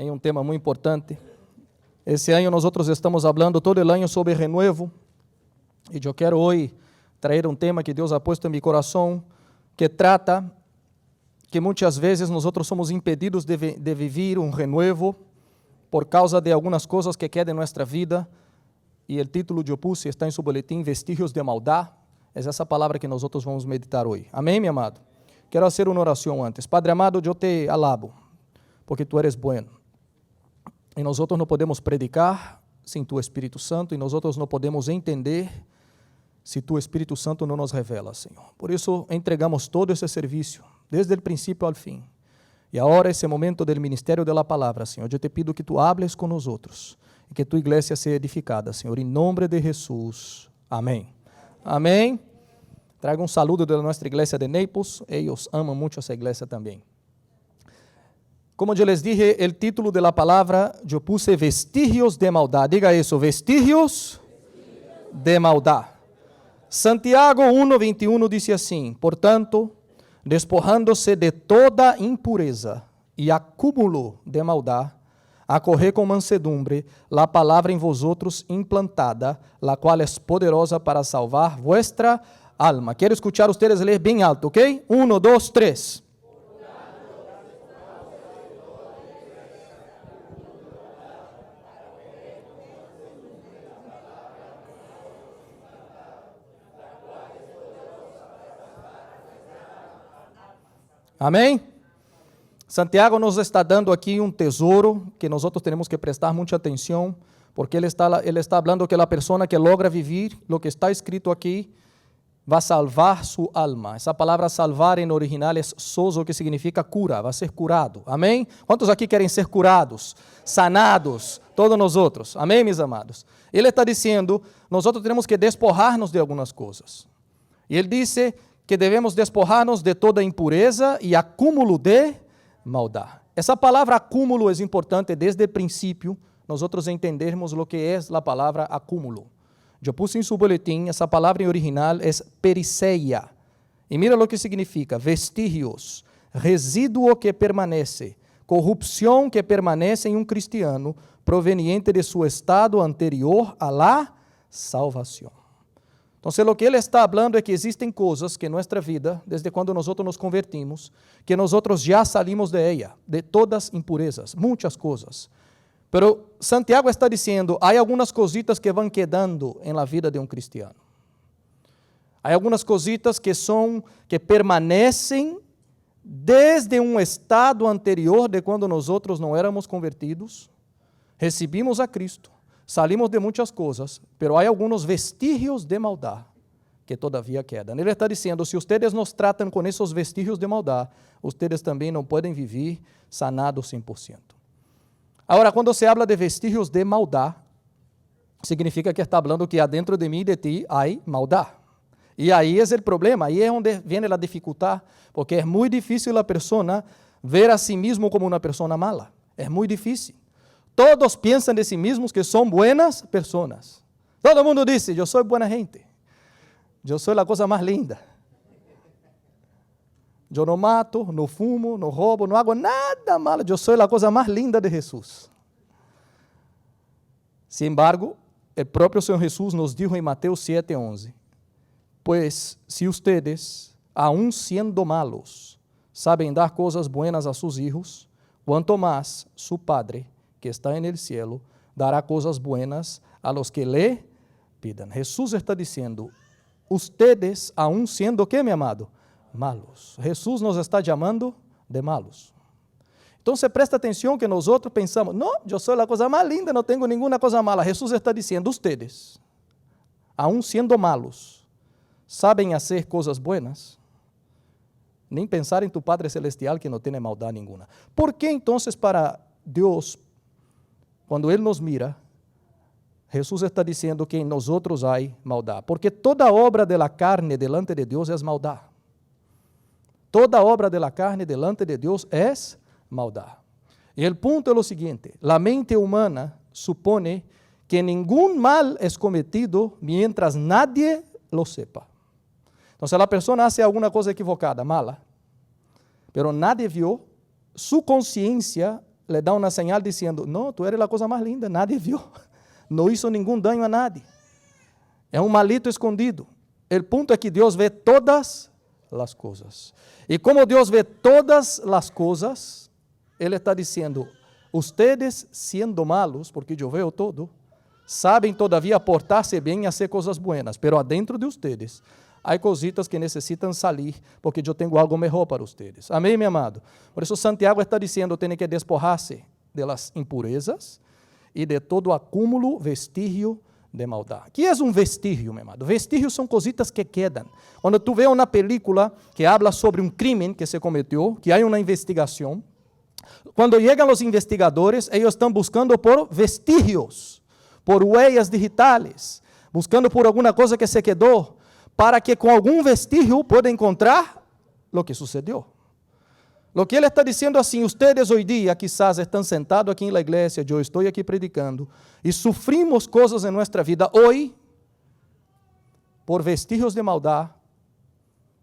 em um tema muito importante. Esse ano nós estamos falando todo o ano sobre renuevo, e eu quero hoje trazer um tema que Deus ha puesto em meu coração, que trata que muitas vezes nós somos impedidos de viver um renuevo por causa de algumas coisas que quedam em nossa vida, e o título que eu puse está em seu boletim, Vestígios de Maldade. É essa palavra que nós vamos meditar hoje. Amém, meu amado? Quero fazer uma oração antes. Padre amado, eu te alabo, porque tu eres bueno. E nós não podemos predicar sem tu Espírito Santo, e nós não podemos entender se tu Espírito Santo não nos revela, Senhor. Por isso, entregamos todo esse serviço, desde o princípio ao fim. E agora, esse momento do ministério da palavra, Senhor, eu te pido que tu hables com nós outros, e que tu igreja seja edificada, Senhor, em nome de Jesus. Amém. Amém. Trago um saludo da nossa igreja de Naples. Eles amam muito essa igreja também. Como eu les dije, o título da palavra, eu puse vestígios de maldade. Diga isso, vestígios de maldade. Santiago 1:21 diz assim: portanto, despojando-se de toda impureza e acúmulo de maldade, acorrer com mansedumbre la palavra em vosotros implantada, la qual es poderosa para salvar vuestra alma. Quero escuchar ustedes ler bem alto, ok? 1, 2, 3. Amém? Santiago nos está dando aqui um tesouro que nós temos que prestar muita atenção, porque ele está falando que a pessoa que logra viver o que está escrito aqui vai salvar sua alma. Essa palavra salvar em original é sozo, que significa cura, vai ser curado. Amém? Quantos aqui querem ser curados, sanados? Todos nós outros. Amém, meus amados? Ele está dizendo, nós temos que despojar-nos de algumas coisas. E ele disse que devemos despojar-nos de toda impureza e acúmulo de maldade. Essa palavra acúmulo é importante desde o princípio, nós entendermos o que é a palavra acúmulo. Eu puse em seu boletim, essa palavra em original é periseia. E mira o que significa: vestígios, resíduo que permanece, corrupção que permanece em um cristiano, proveniente de seu estado anterior a la salvação. Então, o que ele está falando é que existem coisas que em nossa vida, desde quando nós nos convertimos, que nós já salimos de ella, de todas impurezas, muitas coisas. Pero Santiago está dizendo, há algumas cositas que vão quedando em la vida de um cristiano. Há algumas cositas que permanecem desde um estado anterior de quando nós não éramos convertidos, recebimos a Cristo, salimos de muitas coisas, pero há alguns vestígios de maldade que todavia quedam. Ele está dizendo, se ustedes nos tratam com esses vestígios de maldade, ustedes também não podem viver sanados 100%. Agora, quando se habla de vestígios de maldade, significa que está falando que adentro de mim e de ti há maldade. E aí é o problema, aí é onde vem a dificuldade, porque é muito difícil a pessoa ver a si mesmo como uma pessoa mala. É muito difícil. Todos pensam de si mesmos que são buenas pessoas. Todo mundo diz, eu sou boa gente. Eu sou a coisa mais linda. Eu não mato, não fumo, não roubo, não hago nada malo. Eu sou a coisa mais linda de Jesus. Sin embargo, o próprio Senhor Jesus nos dijo em Mateus 7:11, pues si ustedes, aun siendo malos, sabem dar coisas buenas a sus hijos, quanto más su Padre, que está en el cielo, dará coisas buenas a los que le pidan. Jesus está dizendo, ustedes, aun siendo, ¿qué, mi amado? Malos. Jesus nos está chamando de malos. Então, se presta atenção que nós outros pensamos, não, eu sou a coisa mais linda, não tenho nenhuma coisa mala. Jesus está dizendo, ustedes, aun siendo malos, sabem fazer coisas buenas, nem pensar em tu Padre Celestial que não tem maldade nenhuma. Por que então para Deus, quando Ele nos mira, Jesus está dizendo que em nós outros há maldade? Porque toda obra de la carne delante de Deus é maldade. Toda obra de la carne delante de Deus é maldade. E o ponto é o seguinte: a mente humana supone que nenhum mal é cometido mientras nadie lo sepa. Então, se a pessoa hace alguma coisa equivocada, mala, pero nadie vio, sua consciência le da una señal diciendo, no, tú eres la cosa más linda, nadie vio, no hizo ningún daño a nadie. É um malito escondido. O ponto é que Deus vê todas as coisas. E como Deus vê todas as coisas, Ele está dizendo, ustedes sendo malos, porque eu vejo todo, sabem todavia portar-se bem e fazer coisas buenas, pero adentro de ustedes há cositas que necessitam salir, porque eu tenho algo melhor para ustedes. Amém, meu amado? Por isso Santiago está dizendo, tem que despojar-se de las impurezas e de todo acúmulo, vestígio de maldade. O que é um vestígio, meu amado? Vestígios são cositas que quedam. Quando tu vê uma película que habla sobre um crime que se cometeu, que há uma investigação, quando chegam os investigadores, eles estão buscando por vestígios, por huellas digitales, buscando por alguma coisa que se quedou, para que com algum vestígio pueda encontrar o que sucedeu. O que ele está dizendo assim, ustedes hoje dia quizás estão sentados aqui na igreja, eu estou aqui predicando, e sofrimos coisas em nossa vida hoje, por vestígios de maldade,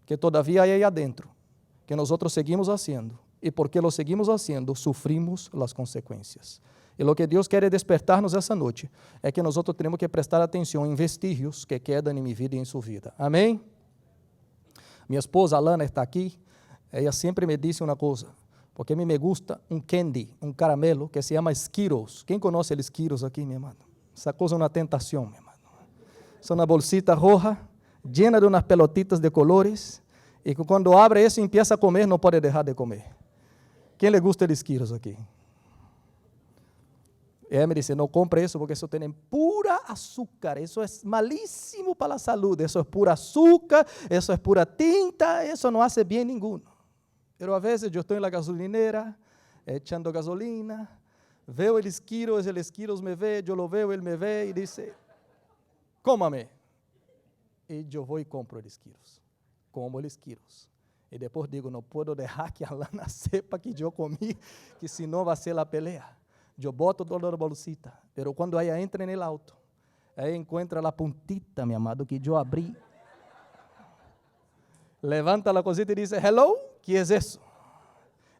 que todavia há aí adentro, que nós seguimos fazendo, e porque lo seguimos fazendo, sofrimos as consequências. E o que Deus quer despertar-nos essa noite, é que nós temos que prestar atenção em vestígios que quedam em minha vida e em sua vida. Amém? Minha esposa Alana está aqui, ela sempre me disse uma coisa, porque a mim me gusta um candy, um caramelo, que se chama Skittles. Quem conhece os Skittles aqui, meu irmão? Essa coisa é uma tentação, meu irmão. É uma bolsita roja, llena de umas pelotitas de colores, e que quando abre isso e empieza a comer, não pode deixar de comer. Quem le gusta os Skittles aqui? Ela me disse, não compre isso porque isso tem pura açúcar, isso é malíssimo para a saúde, isso é pura açúcar, isso é pura tinta, isso não hace bem nenhum. Pero a vezes eu estou na gasolinera, echando gasolina, veo el Skittles me vê, eu lo veo, ele me vê e diz, cómame. E eu vou e compro el Skittles, como el Skittles. E depois digo, não posso deixar que a Lana sepa que eu comi, que senão vai ser a pelea. Eu boto toda a bolsita, pero quando ela entra no auto, ela encontra a puntita, meu amado, que eu abri. Levanta a cosita e diz, hello, que é isso?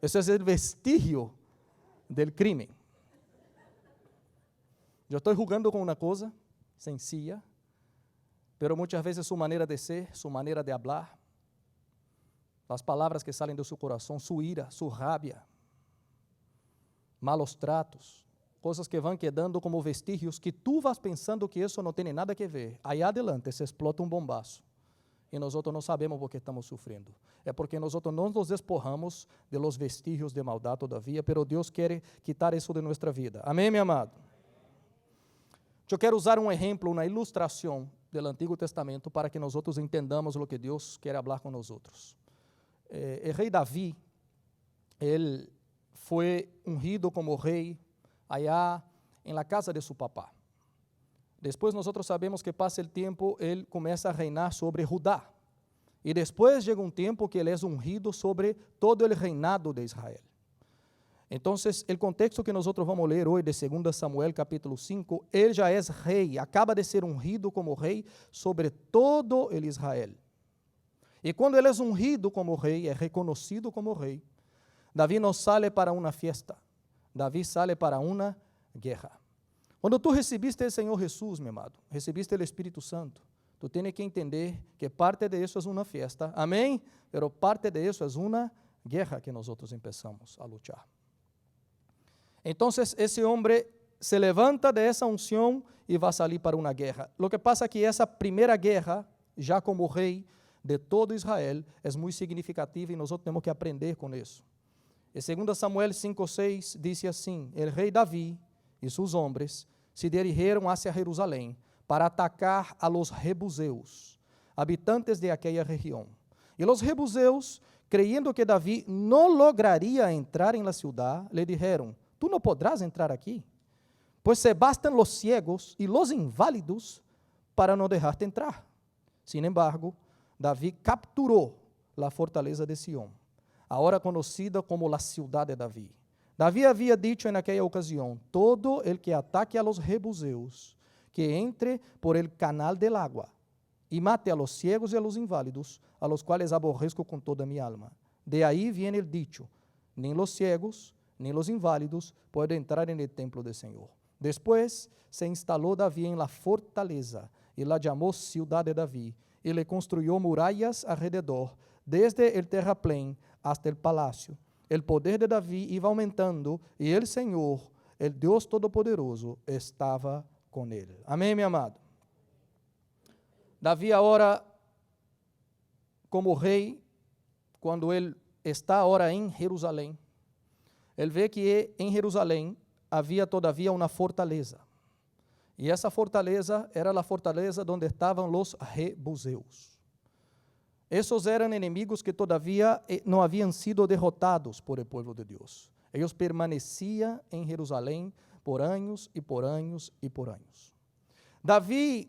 Isso é o vestígio do crime. Eu estou jugando com uma coisa sencilla, pero muitas vezes sua maneira de ser, sua maneira de hablar, as palavras que saem do seu coração, sua ira, sua rabia, malos tratos, coisas que vão quedando como vestígios que tu vas pensando que isso não tem nada a ver. Aí adelante se explota um bombaço e nós não sabemos por que estamos sofrendo. É porque nós não nos despojamos de los vestígios de maldade todavia, pero Deus quer quitar isso de nossa vida. Amém, meu amado? Eu quero usar um exemplo, uma ilustração do Antigo Testamento para que nós entendamos o que Deus quer falar com nós. O rei Davi, ele foi ungido como rei allá em la casa de seu papá. Depois nós sabemos que passa o tempo, ele começa a reinar sobre Judá. E depois chega um tempo que ele é ungido sobre todo o reinado de Israel. Então, o contexto que nós vamos ler hoje de 2 Samuel capítulo 5, ele já é rei, acaba de ser ungido como rei sobre todo o Israel. E quando ele é ungido como rei, é reconhecido como rei, Davi não sale para uma fiesta, Davi sale para uma guerra. Quando tu recebiste o Senhor Jesus, meu amado, recebiste o Espírito Santo, tu tens que entender que parte de isso é uma fiesta, amém? Pero parte de isso é uma guerra que nós começamos a lutar. Então, esse homem se levanta de essa unção e vai sair para uma guerra. O que passa é que essa primeira guerra, já como rei de todo Israel, é muito significativa e nós temos que aprender com isso. Em 2 Samuel 5:6 diz assim, o rei Davi e seus homens se dirigiram hacia Jerusalém para atacar a los jebuseus, habitantes de aquela região. E os jebuseus, creyendo que Davi não lograria entrar em la ciudad, le dijeron, tu não podrás entrar aqui, pois se bastam los ciegos e los inválidos para não deixar-te entrar. Sin embargo, Davi capturou a fortaleza de Sião, agora conhecida como a cidade de Davi. Davi havia dicho naquela ocasião, todo el que ataque a los jebuseus, que entre por el canal del agua, e mate a los ciegos e a los inválidos, a los quales aborrezco com toda mi alma. De aí viene el dicho, nem los ciegos, ni los inválidos pueden entrar en el templo del Señor. Después se instaló David en la fortaleza y la llamó ciudad de David y le construyó murallas alrededor, desde el terraplén hasta el palacio. El poder de David iba aumentando y el Señor, el Dios Todopoderoso, estaba con él. Amén, mi amado. David ahora, como rey, cuando él está ahora en Jerusalén, él ve que en Jerusalén havia todavía una fortaleza. Y esa fortaleza era la fortaleza donde estaban los jebuseos. Esos eran enemigos que todavía no habían sido derrotados por el pueblo de Dios. Ellos permanecían en Jerusalén por años y por años y por años. David,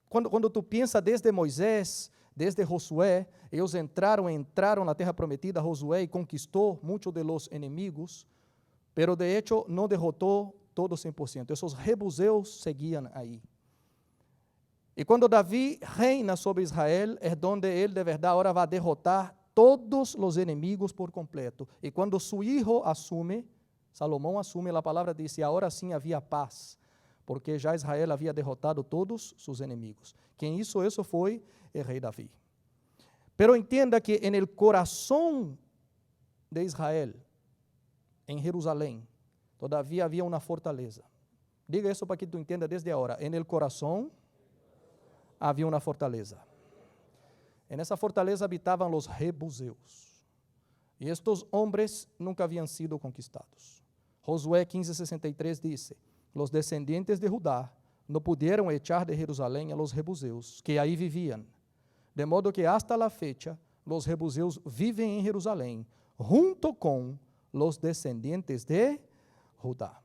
quando tu piensas desde Moisés, desde Josué, ellos entraron en la tierra prometida, Josué, y conquistó muchos de los enemigos, pero de hecho no derrotó todo 100%. Esos jebuseos seguían ahí. Y cuando David reina sobre Israel, es donde él de verdad ahora va a derrotar todos los enemigos por completo. Y cuando su hijo asume, Salomón asume, la palabra dice, ahora sí había paz, porque ya Israel había derrotado todos sus enemigos. Quien hizo eso fue el rey David. Pero entienda que en el corazón de Israel, en Jerusalén, todavía había una fortaleza. Diga eso para que tú entiendas desde ahora. En el corazón havia uma fortaleza. En essa fortaleza habitavam os jebuseus. E estes homens nunca haviam sido conquistados. Josué 15:63 diz: Los descendientes de Judá não puderam echar de Jerusalém a los jebuseus, que aí viviam. De modo que hasta la fecha, los jebuseus vivem em Jerusalém, junto com los descendientes de Judá.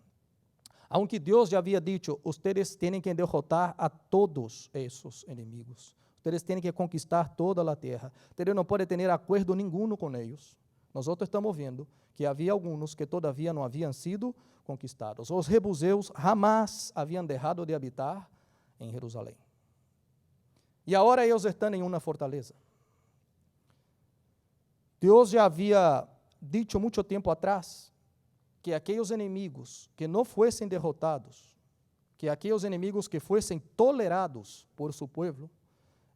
Aunque Deus já havia dicho, ustedes têm que derrotar a todos esses inimigos. Ustedes têm que conquistar toda a terra. Ustedes não podem ter acordo nenhum com eles. Nós estamos vendo que havia alguns que todavia não haviam sido conquistados. Os jebuseus jamais haviam deixado de habitar em Jerusalém. E agora eles estão em uma fortaleza. Deus já havia dicho muito tempo atrás que aqueles inimigos que não fossem derrotados, que aqueles inimigos que fossem tolerados por seu povo,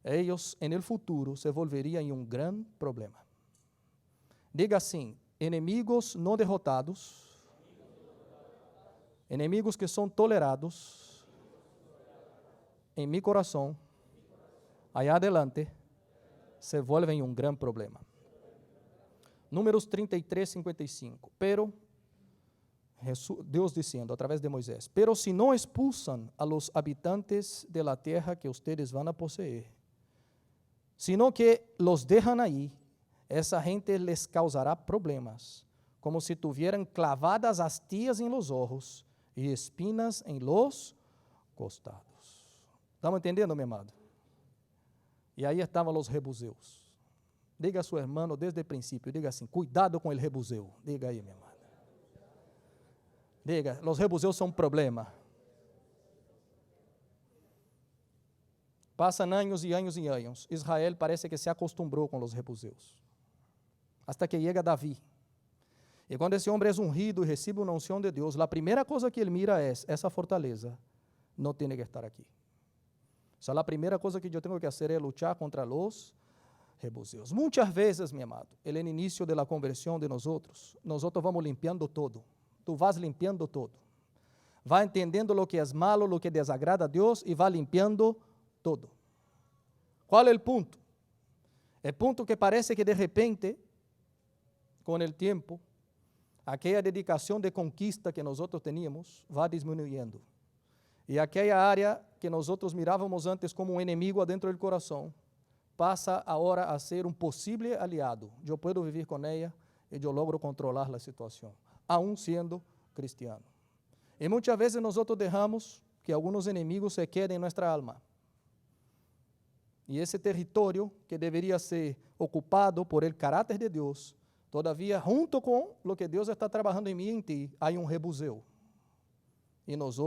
eles, en el futuro, se volveriam em um grande problema. Diga assim: inimigos não derrotados, inimigos que são tolerados, em meu coração, allá adelante, se volvem um grande problema. Números 33:55. Pero Deus dizendo, através de Moisés, pero si no expulsan a los habitantes de la tierra que ustedes van a poseer, sino que los dejan ahí, esa gente les causará problemas, como si tuvieran clavadas astillas en los ojos y espinas en los costados. ¿Estamos entendiendo, mi amado? E aí estavam os jebuseus. Diga a seu irmão desde o princípio, diga assim, cuidado com o jebuseu. Diga aí, minha amada. Diga, os jebuseus são um problema. Passam anos e anos e anos. Israel parece que se acostumbrou com os jebuseus. Hasta que chega Davi. E quando esse homem é ungido e recebe uma unção de Deus, a primeira coisa que ele mira é, essa fortaleza não tem que estar aqui. Só a primeira coisa que eu tenho que fazer é lutar contra os jebuseus. Muitas vezes, meu amado, no início da conversão de nós vamos limpiando todo. Tu vas limpiando todo. Vai entendendo o que é malo, o que desagrada a Deus e vai limpiando todo. Qual é o ponto? O ponto que parece que de repente, com o tempo, aquela dedicação de conquista que nós teníamos vai diminuindo. E aquela área que nós mirávamos antes como um inimigo adentro do coração, passa agora a ser um possível aliado. Eu posso viver com ela e eu logro controlar a situação, aún sendo cristiano. E muitas vezes nós deixamos que alguns inimigos se quedem em nossa alma. E esse território que deveria ser ocupado por el caráter de Deus, todavia, junto com o que Deus está trabalhando em mim e em ti, há um rebuseu. E nós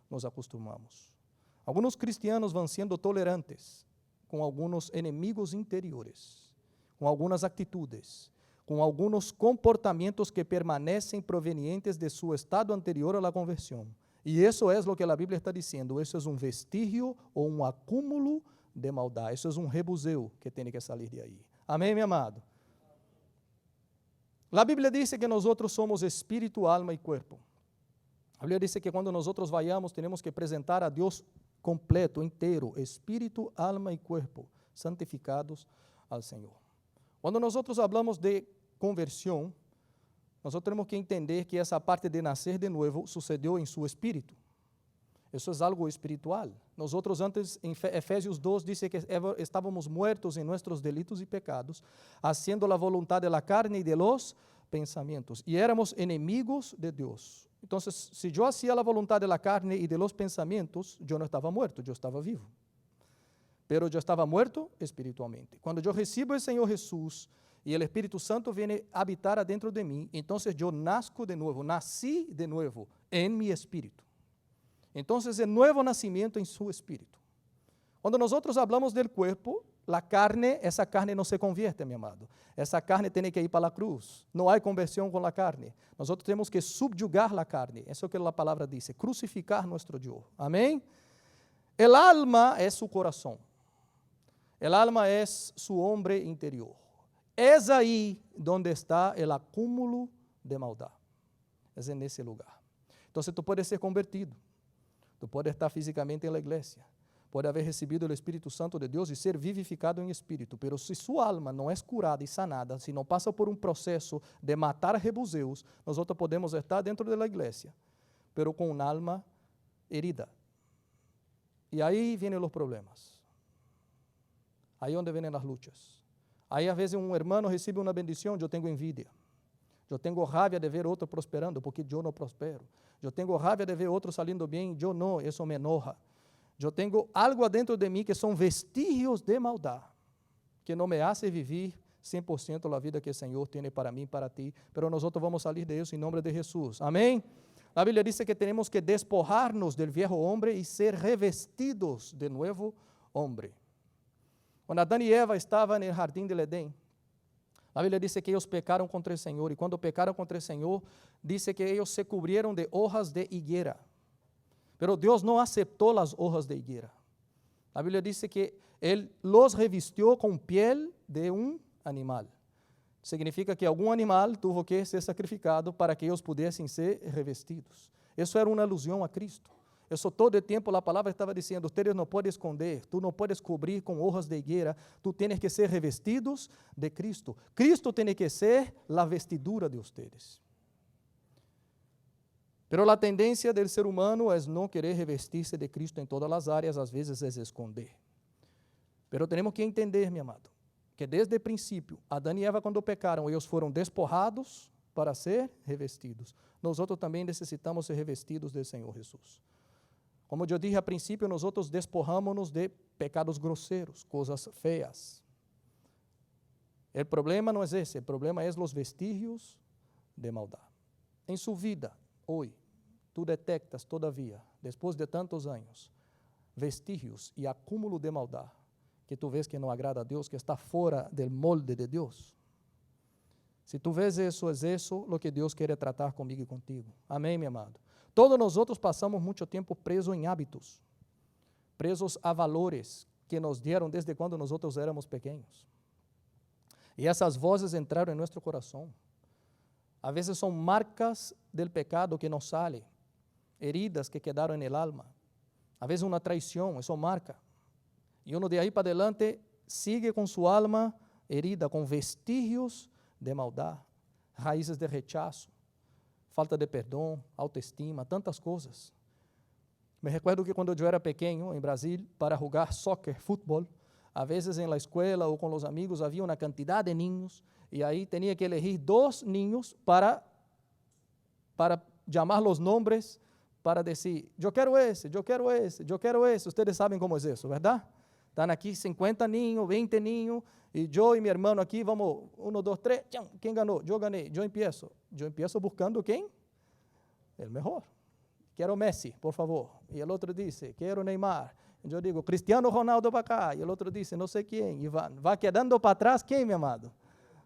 nos acostumamos. Alguns cristianos vão sendo tolerantes com alguns inimigos interiores, com algumas atitudes, com algunos comportamientos que permanecen provenientes de su estado anterior a la conversión. Y eso es lo que la Biblia está diciendo. Eso es un vestigio o un acúmulo de maldad. Eso es un rebuseo que tiene que salir de ahí. Amén, mi amado. La Biblia dice que nosotros somos espíritu, alma y cuerpo. La Biblia dice que cuando nosotros vayamos tenemos que presentar a Dios completo, entero, espíritu, alma y cuerpo, santificados al Señor. Cuando nosotros hablamos de conversión, nosotros tenemos que entender que esa parte de nacer de nuevo sucedió en su espíritu. Eso es algo espiritual. Nosotros antes, en Efesios 2, dice que estábamos muertos en nuestros delitos y pecados, haciendo la voluntad de la carne y de los pensamientos. Y éramos enemigos de Dios. Entonces, si yo hacía la voluntad de la carne y de los pensamientos, yo no estaba muerto, yo estaba vivo. Pero yo estaba muerto espiritualmente. Cuando yo recibo el Señor Jesús y el Espíritu Santo viene a habitar adentro de mí, entonces yo nazco de nuevo, nací de nuevo en mi espíritu. Entonces el nuevo nacimiento en su espíritu. Cuando nosotros hablamos del cuerpo, la carne, esa carne no se convierte, mi amado. Esa carne tiene que ir para la cruz. No hay conversión con la carne. Nosotros tenemos que subyugar la carne. Eso es lo que la palabra dice, crucificar nuestro yo. Amén. El alma es su corazón. El alma es su hombre interior. Es ahí donde está el acúmulo de maldad. Es en ese lugar. Entonces tú puedes ser convertido. Tú puedes estar físicamente en la iglesia. Puede haber recibido el Espíritu Santo de Dios y ser vivificado en espíritu. Pero si su alma no es curada y sanada, si no pasa por un proceso de matar rebuseos, nosotros podemos estar dentro de la iglesia, pero con un alma herida. Y ahí vienen los problemas. Ahí es donde vienen las luchas. Ahí a veces un hermano recibe una bendición, yo tengo envidia. Yo tengo rabia de ver otro prosperando porque yo no prospero. Yo tengo rabia de ver otro saliendo bien, yo no, eso me enoja. Yo tengo algo adentro de mí que son vestigios de maldad, que no me hace vivir 100% la vida que el Señor tiene para mí y para ti. Pero nosotros vamos a salir de eso en nombre de Jesús. Amén. La Biblia dice que tenemos que despojarnos del viejo hombre y ser revestidos de nuevo hombre. Cuando Adán y Eva estaban en el jardín del Edén, la Biblia dice que ellos pecaron contra el Señor, y cuando pecaron contra el Señor, dice que ellos se cubrieron de hojas de higuera. Pero Dios no aceptó las hojas de higuera. La Biblia dice que Él los revistió con piel de un animal. Significa que algún animal tuvo que ser sacrificado para que ellos pudiesen ser revestidos. Eso era una alusión a Cristo. Eso todo el tiempo la palabra estaba diciendo, ustedes no pueden esconder, tú no puedes cubrir con hojas de higuera, tú tienes que ser revestidos de Cristo. Cristo tiene que ser la vestidura de ustedes. Pero la tendencia del ser humano es no querer revestirse de Cristo en todas las áreas, a veces es esconder. Pero tenemos que entender, mi amado, que desde el principio, Adán y Eva cuando pecaron, ellos fueron despojados para ser revestidos. Nosotros también necesitamos ser revestidos del Señor Jesús. Como eu dije a princípio, nós despojamos-nos de pecados grosseros, coisas feias. O problema não é esse, o problema é os vestígios de maldade. Em sua vida, hoje, tu detectas todavia, depois de tantos anos, vestígios e acúmulo de maldade, que tu vês que não agrada a Deus, que está fora do molde de Deus. Se tu vês isso, é isso o que Deus quer tratar comigo e contigo. Amém, meu amado? Todos nós passamos muito tempo presos em hábitos, presos a valores que nos deram desde quando nós éramos pequenos. E essas vozes entraram em nosso coração. A vezes são marcas del pecado que nos salen, heridas que quedaram en el alma. A vezes uma traição, isso marca. E uno de aí para adelante sigue com sua alma herida, com vestígios de maldade, raízes de rechazo, falta de perdão, autoestima, tantas coisas. Me recuerdo que quando eu era pequeno, em Brasil, para jogar soccer, futebol, a vezes en la escuela ou com os amigos havia uma quantidade de niños e aí tinha que elegir 2 niños para chamar os nomes, para dizer, eu quero esse, eu quero esse, eu quero esse. Ustedes sabem como é isso, verdade? Estão aqui 50 niños, 20 niños, e eu e meu irmão aqui, vamos, 1, 2, 3, quem ganhou? Eu ganhei, eu empiezo. Eu empiezo buscando quem? O melhor. Quero Messi, por favor. E o outro disse, quero Neymar. Eu digo, Cristiano Ronaldo para cá. E o outro disse, não sei quem. E vai quedando para trás quem, meu amado?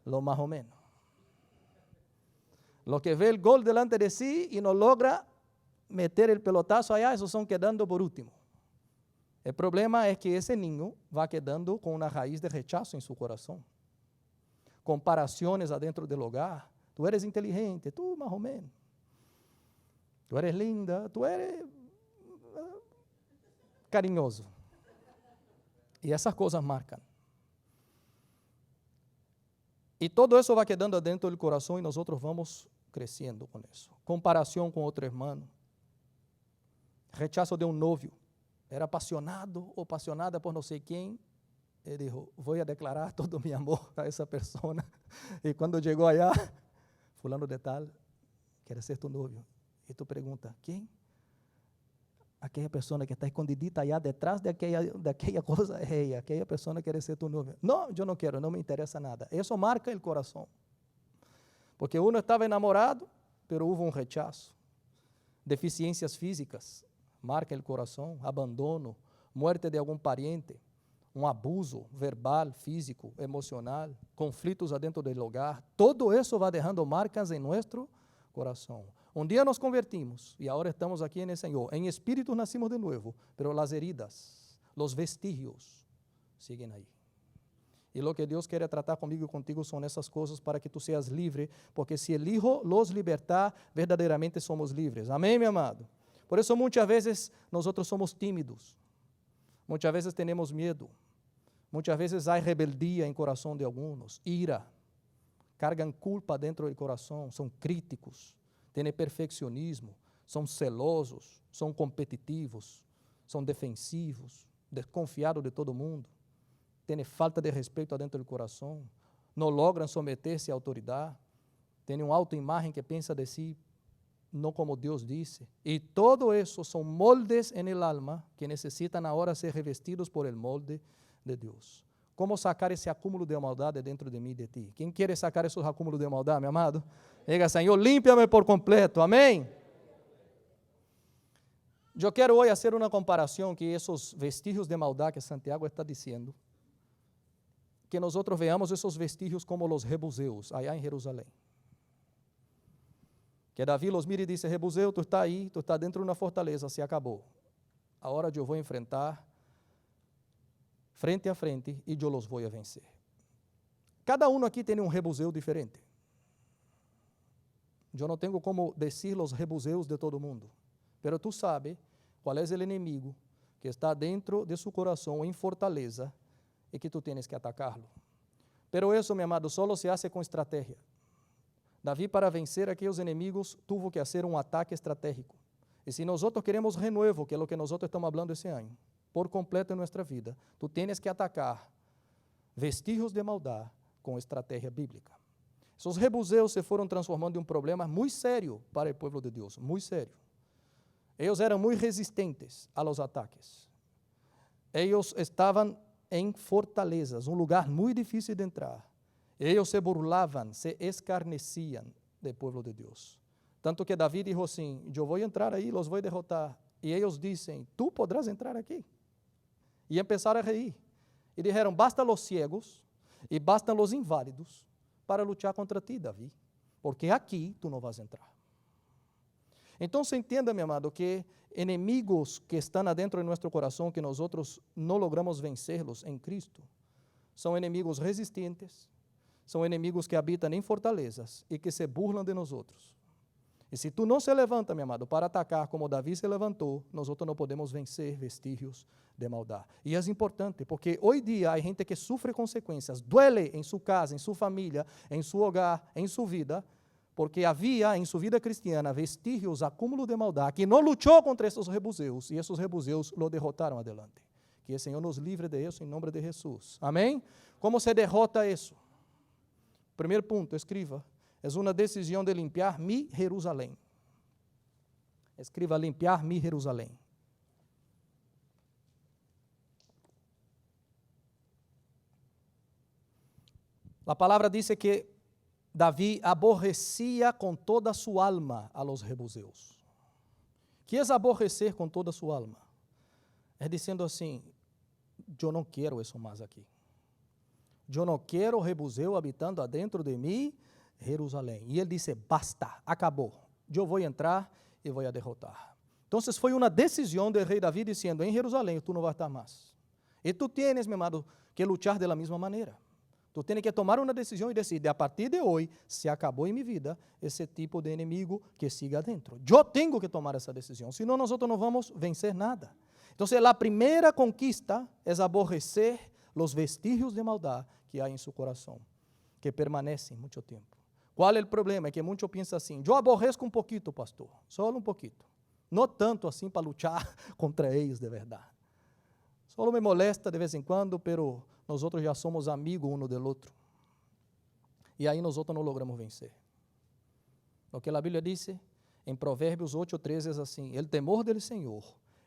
Lo mais ou menos. Los que ve el gol delante de sí y no logra meter el pelotazo allá, esos son quedando por último. El problema es que ese niño va quedando con una raíz de rechazo en su corazón. Comparaciones adentro del hogar. Tú eres inteligente, tú más o menos. Tú eres linda, tú eres cariñoso. Y esas cosas marcan. Y todo eso va quedando dentro del corazón y nosotros vamos creciendo con eso. Comparación con otro hermano. Rechazo de un novio. Era apasionado o apasionada por no sé quién. Él dijo, voy a declarar todo mi amor a esa persona. Y cuando llegó allá, fulano de tal, quiere ser tu novio. Y tú preguntas, ¿quién? Aquella persona que está escondidita allá detrás de aquella cosa es ella. Aquella persona quiere ser tu novio. No, yo no quiero, no me interesa nada. Eso marca el corazón. Porque uno estaba enamorado, pero hubo un rechazo. Deficiencias físicas, marca el corazón. Abandono, muerte de algún pariente, un abuso verbal, físico, emocional, conflitos adentro del hogar. Todo eso va dejando marcas en nuestro corazón. Un día nos convertimos y ahora estamos aquí en el Señor. En espíritu nacimos de nuevo, pero las heridas, los vestigios siguen ahí. Y lo que Dios quiere tratar conmigo y contigo son esas cosas para que tú seas libre, porque si el Hijo los libertar, verdaderamente somos libres. Amén, mi amado. Por eso muchas veces nosotros somos tímidos, muchas veces tenemos miedo, muchas veces hay rebeldía en corazón de algunos, ira, cargan culpa dentro del corazón, son críticos, tienen perfeccionismo, son celosos, son competitivos, son defensivos, desconfiados de todo mundo, tienen falta de respeito adentro del corazón, no logran someterse a autoridad, tienen una autoimagen que piensa de sí no como Dios dice. Y todo eso son moldes en el alma que necesitan ahora ser revestidos por el molde de Dios. ¿Cómo sacar ese acúmulo de maldad de dentro de mí y de ti? ¿Quién quiere sacar esos acúmulos de maldad, mi amado? Diga, Señor, límpiame por completo. Amén. Yo quiero hoy hacer una comparación que esos vestigios de maldad que Santiago está diciendo, que nosotros veamos esos vestigios como los jebuseos allá en Jerusalén. Que Davi los mira e diz, Jebuseu, tu está aí, tu está dentro de uma fortaleza, se acabou. Agora eu vou enfrentar frente a frente e eu los vou a vencer. Cada um aqui tem um rebuseu diferente. Eu não tenho como dizer os rebuseus de todo mundo, pero tu sabe qual é o inimigo que está dentro de seu coração em fortaleza e que tu tienes que atacá-lo. Pero isso, meu amado, solo se hace com estratégia. Davi, para vencer aqueles inimigos, tuvo que hacer um ataque estratégico. E se nós queremos renuevo, que é o que nós estamos falando esse ano, por completo em nossa vida, tu tienes que atacar vestígios de maldade com estratégia bíblica. Esses rebuseus se foram transformando em um problema muito sério para o povo de Deus, muito sério. Eles eram muito resistentes a los ataques. Eles estavam em fortalezas, um lugar muito difícil de entrar. Eles se burlavam, se escarneciam do povo de Deus. Tanto que Davi dijo assim, eu vou entrar aí, los vou derrotar. E eles dizem, tu podrás entrar aqui. E começaram a reír. E disseram, basta los ciegos e bastam los inválidos para lutar contra ti, Davi, porque aqui tu não vas entrar. Então, entenda, meu amado, que inimigos que estão adentro de nosso coração, que nós não logramos vencerlos em Cristo, são inimigos resistentes, são inimigos que habitam em fortalezas e que se burlam de nós outros. E se tu não se levanta, meu amado, para atacar como Davi se levantou, nós não podemos vencer vestígios de maldade. E é importante, porque hoje dia há gente que sofre consequências, duele em sua casa, em sua família, em seu hogar, em sua vida, porque havia em sua vida cristiana vestígios, acúmulo de maldade, que não lutou contra esses rebuseus, e esses rebuseus lo derrotaram adelante. Que o Senhor nos livre de isso em nome de Jesus. Amém? Como se derrota isso? Primeiro ponto, escreva. É uma decisão de limpiar mi Jerusalém. Escreva, limpiar mi Jerusalém. A palavra diz que Davi aborrecia com toda sua alma a los jebuseus. Que é aborrecer com toda sua alma? É dizendo assim, eu não quero isso mais aqui. Eu não quero rebuseu habitando adentro de mim, Jerusalém. E ele disse, basta, acabou. Eu vou entrar e vou a derrotar. Então, foi uma decisão do rei Davi dizendo, em Jerusalém tu não vas estar mais. E tu tienes, meu amado, que lutar da mesma maneira. Tu tens que tomar uma decisão e decidir, a partir de hoje, se acabou em minha vida esse tipo de inimigo que siga dentro. Eu tenho que tomar essa decisão, senão nós não vamos vencer nada. Então, a primeira conquista é aborrecer os vestígios de maldade que há em seu coração, que permanecem muito tempo. Qual é o problema? É que muitos pensam assim, eu aborreço um pouquinho, pastor, só um pouquinho. Não tanto assim para lutar contra eles de verdade. Só me molesta de vez em quando, pero nós outros já somos amigos um do outro. E aí nós outros não logramos vencer. O que a Bíblia diz em Provérbios 8:13 é assim, el temor del Senhor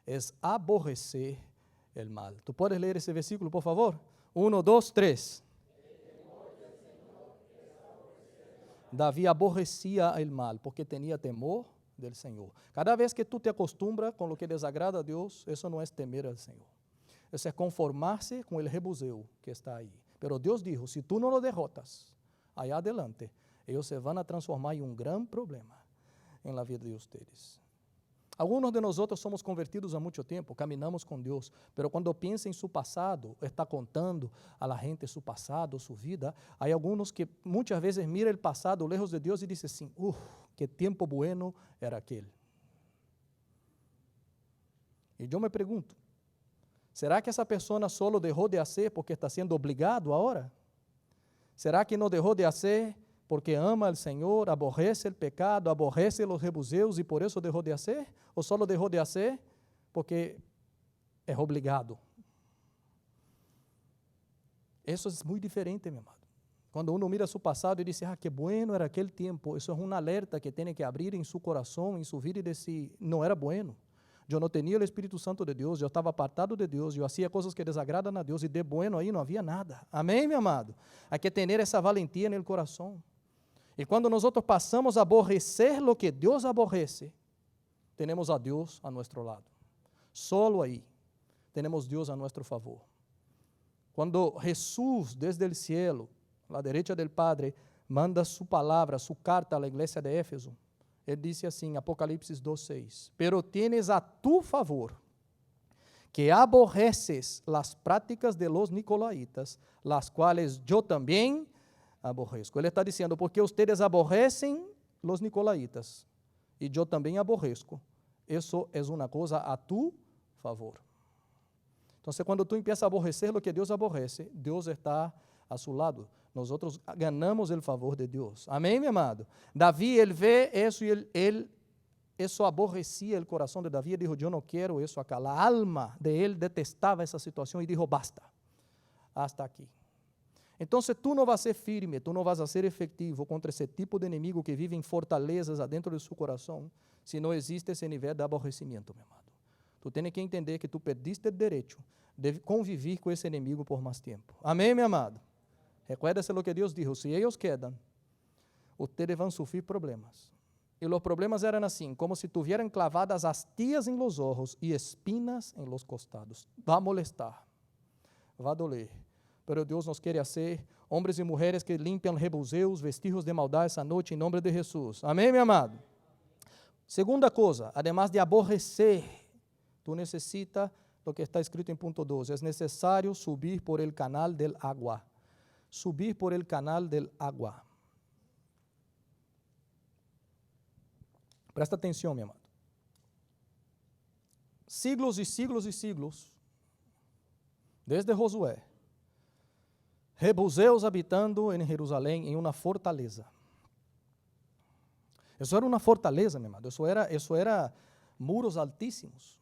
é aborrecer el mal. Tu podes ler esse versículo, por favor? 1, 2, 3. Davi aborrecia el mal, porque tinha temor del Senhor. Cada vez que tu te acostumbras com o que desagrada a Deus, isso não é temer al Senhor. Isso é conformar-se com o rebuseu que está aí. Pero Deus dijo, se tu não lo derrotas, aí adelante, eles se vão a transformar em um grande problema em la vida de ustedes. Alguns de nós outros somos convertidos há muito tempo, caminhamos com Deus, pero quando pensa em seu passado, está contando a la gente seu passado, sua vida, há alguns que muitas vezes miram o passado lejos de Deus e dizem assim, que tempo bueno era aquele. E eu me pergunto, será que essa pessoa só deixou de fazer porque está sendo obrigado agora? Será que não deixou de fazer porque ama o Senhor, aborrece o pecado, aborrece os rebuseus e por isso deixou de fazer? Ou só deixou de fazer porque é obrigado? Isso é muito diferente, meu amado. Quando uno mira seu passado e diz, que bueno era aquele tempo, isso é um alerta que tem que abrir em seu coração, em sua vida e dizer, não era bueno. Eu não tinha o Espírito Santo de Deus, eu estava apartado de Deus, eu fazia coisas que desagradam a Deus, e de bueno aí não havia nada. Amém, meu amado? Há que ter essa valentia no coração. E quando nós passamos a aborrecer o que Deus aborrece, temos a Deus a nosso lado. Solo aí, temos Deus a nosso favor. Quando Jesus, desde o cielo, à direita do Padre, manda sua palavra, sua carta à igreja de Éfeso, ele disse assim, Apocalipse 2:6, pero tienes a tu favor que aborreces las práticas de los nicolaítas, las cuales yo também aborrezco. Ele está dizendo, porque ustedes aborrecem los nicolaítas, e eu também aborrezco. Isso é uma coisa a tu favor. Então, quando tu empiezas a aborrecer o que Deus aborrece, Deus está a seu lado. Nós ganhamos o favor de Deus. Amém, meu amado? Davi, ele vê isso e isso aborrecia o coração de Davi. Ele disse, eu não quero isso acá. A alma de ele detestava essa situação e disse, basta, hasta aqui. Então, tu não vas ser firme, tu não vas ser efetivo contra esse tipo de inimigo que vive em fortalezas dentro de seu coração, se não existe esse nível de aborrecimento, meu amado. Tu tens que entender que tu perdiste o direito de conviver com esse inimigo por mais tempo. Amém, meu amado? Recuerda-se o que Deus disse, se eles quedam, ustedes vão sofrer problemas. E os problemas eram assim, como se tuvieran clavadas astillas em los ojos e espinas em los costados. Vai molestar, vai doler. Pero Deus nos quer ser homens e mulheres que limpiam rebuseus, vestígios de maldade essa noite, em nome de Jesus. Amém, meu amado? Segunda coisa, además de aborrecer, tu necessitas o que está escrito em ponto 12, é necessário subir por el canal del agua. Subir por el canal del agua. Presta atenção, meu amado. Siglos e siglos e siglos, desde Josué, rebuseus habitando em Jerusalém, em uma fortaleza. Isso era uma fortaleza, meu amado. Isso era muros altíssimos.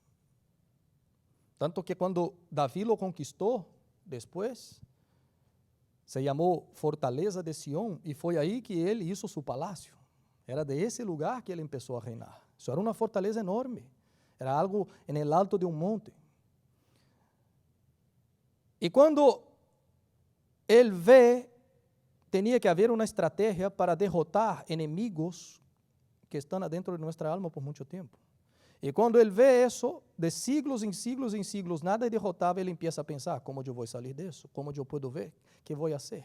Tanto que quando Davi lo conquistou, depois, se chamou Fortaleza de Sião, e foi aí que ele hizo seu palácio. Era de esse lugar que ele começou a reinar. Isso era uma fortaleza enorme. Era algo en el alto de um monte. E quando ele vê, tinha que haver uma estratégia para derrotar inimigos que estão dentro de nossa alma por muito tempo. E quando ele vê isso, de siglos em siglos em siglos, nada é derrotável, ele começa a pensar, como eu vou sair disso? Como eu posso ver? O que vou fazer?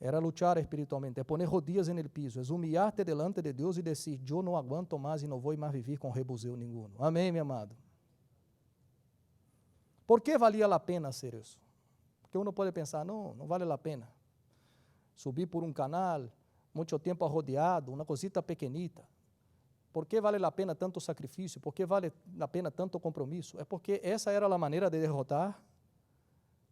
Era luchar espiritualmente, é poner rodillas en el piso, es humillarte delante de Deus e decir, eu não aguanto mais e não vou mais viver com rebuseu nenhum. Amém, meu amado? ¿Por que valia a pena hacer isso? Porque uno pode pensar, não vale a pena. Subir por um canal, muito tempo rodeado, uma cosita pequenita. ¿Por que vale a pena tanto sacrifício? ¿Por que vale a pena tanto compromisso? É porque essa era a maneira de derrotar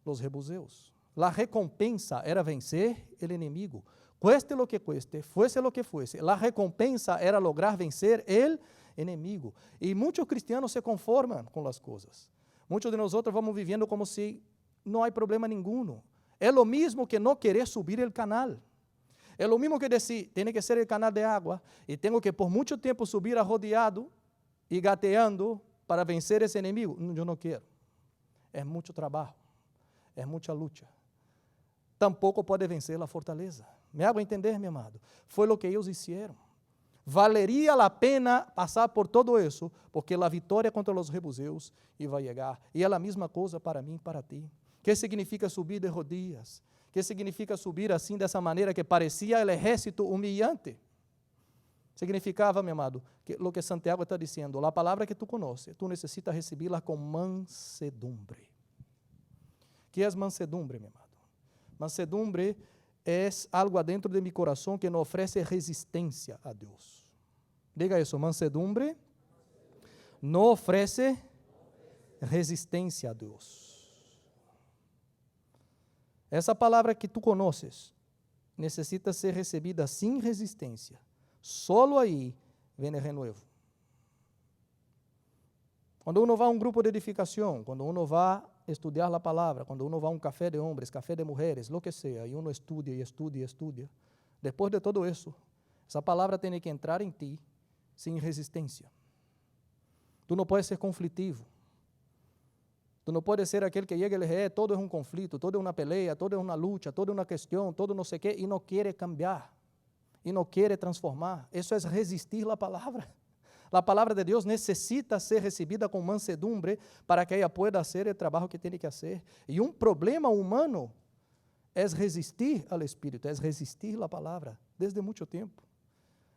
os rebuseus. A recompensa era vencer o inimigo. Cueste lo que cueste, fuese lo que fuese. A recompensa era lograr vencer o inimigo. E muitos cristianos se conformam com as coisas. Muitos de nós vamos vivendo como se não há problema nenhum. É o mesmo que não querer subir o canal. É o mesmo que dizer, tem que ser o canal de água e tenho que por muito tempo subir arrodeado e gateando para vencer esse inimigo. Eu não quero. É muito trabalho. É muita luta. Tampouco pode vencer a fortaleza. Me hago entender, meu amado? Foi o que eles fizeram. Valeria a pena passar por todo isso, porque a vitória contra os rebuseus iba a chegar. E é a mesma coisa para mim e para ti. Que significa subir de rodillas? Que significa subir assim, dessa maneira que parecia o exército humilhante? Significava, meu amado, que o que Santiago está dizendo, a palavra que tu conheces, tu necessitas recebê-la com mansedumbre. Que é mansedumbre, meu amado? Mansedumbre é algo adentro de mi coração que não oferece resistência a Deus. Diga isso, mansedumbre não oferece resistência a Deus. Essa palavra que tu conheces necessita ser recebida sem resistência. Solo aí vem o renovo. Quando uno vai a um grupo de edificação, quando uno vai estudar a palavra, quando uno vai a um café de homens, café de mulheres, lo que seja, e uno estudia e estudia e estudia, depois de todo isso, essa palavra tem que entrar em ti sem resistência. Tu não pode ser conflitivo. Tu não pode ser aquele que chega e diz, todo é um conflito, todo é uma peleia, todo é uma luta, todo é uma questão, todo não sei o quê, e não quer cambiar, e não quer transformar. Isso é resistir à palavra. A palavra de Deus necessita ser recebida com mansedumbre para que ela pueda fazer o trabalho que tem que fazer. E um problema humano é resistir ao Espírito, é resistir à palavra, desde muito tempo.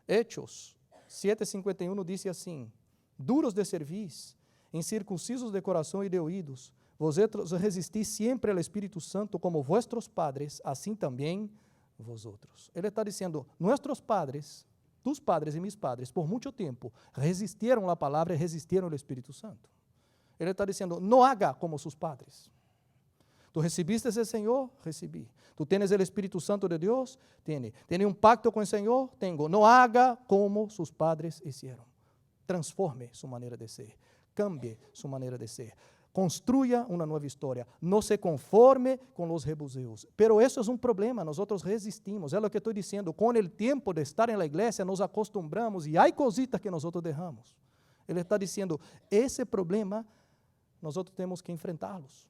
Hechos 7:51 diz assim, duros de cerviz, incircuncisos de coração e de ouídos, vosotros resistís sempre ao Espírito Santo como vuestros padres, assim também vosotros. Ele está dizendo, nossos padres, tus padres e mis padres, por muito tempo, resistiram à palavra e resistiram ao Espírito Santo. Ele está dizendo, não haga como seus padres. Tu recebiste esse Senhor? Recebi. Tu tens o Espírito Santo de Deus? Tiene. Tiene um pacto com o Senhor? Tenho. Não haga como seus padres hicieron. Transforme sua maneira de ser. Cambie sua maneira de ser. Construya uma nova história. Não se conforme com os rebuseus. Pero isso é um problema. Nós resistimos. É o que estou dizendo. Com o tempo de estar na igreja, nos acostumbramos e há cositas que nós derramos. Ele está dizendo, esse problema nós temos que enfrentá-los.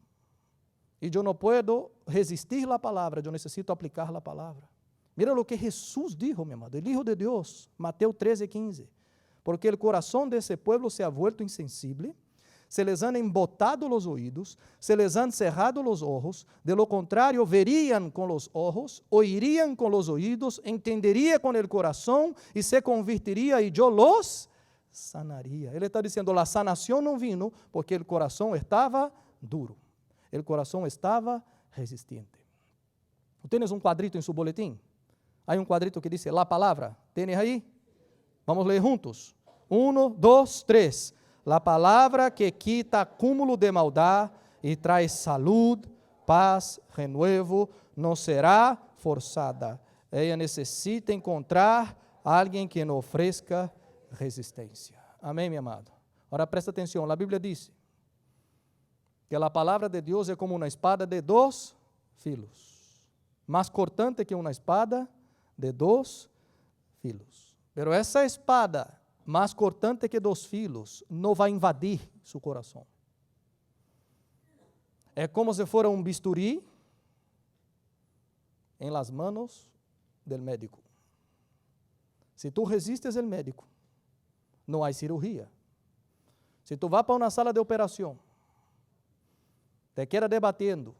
E eu não posso resistir à palavra, eu necessito aplicar a palavra. Mira o que Jesus dijo, meu amado, o Hijo de Deus, Mateus 13:15. Porque o coração desse povo se ha vuelto insensível, se les han embotado os ouídos, se les han cerrado os ojos, de lo contrario verían com os ojos, oirían com os ouídos, entenderia com o coração e se convertiria e eu los sanaria. Ele está dizendo, a sanação não vino porque o coração estava duro. O coração estava resistente. Tienes um quadrito em seu boletim? Há um quadrito que diz, la palavra. Tienes aí? Vamos ler juntos. 1, 2, 3. La palavra que quita acúmulo de maldade e traz saúde, paz, renuevo, não será forçada. Ela necessita encontrar alguém que não ofereça resistência. Amém, meu amado? Agora presta atenção, a Bíblia diz que a palavra de Deus é como uma espada de 2 filos, mais cortante que uma espada de 2 filos. Pero essa espada, mais cortante que 2 filos, não vai invadir seu coração. É como se fosse um bisturi em las manos del médico. Se tu resistes ao médico, não há cirurgia. Se tu vas para uma sala de operação, te queda debatendo,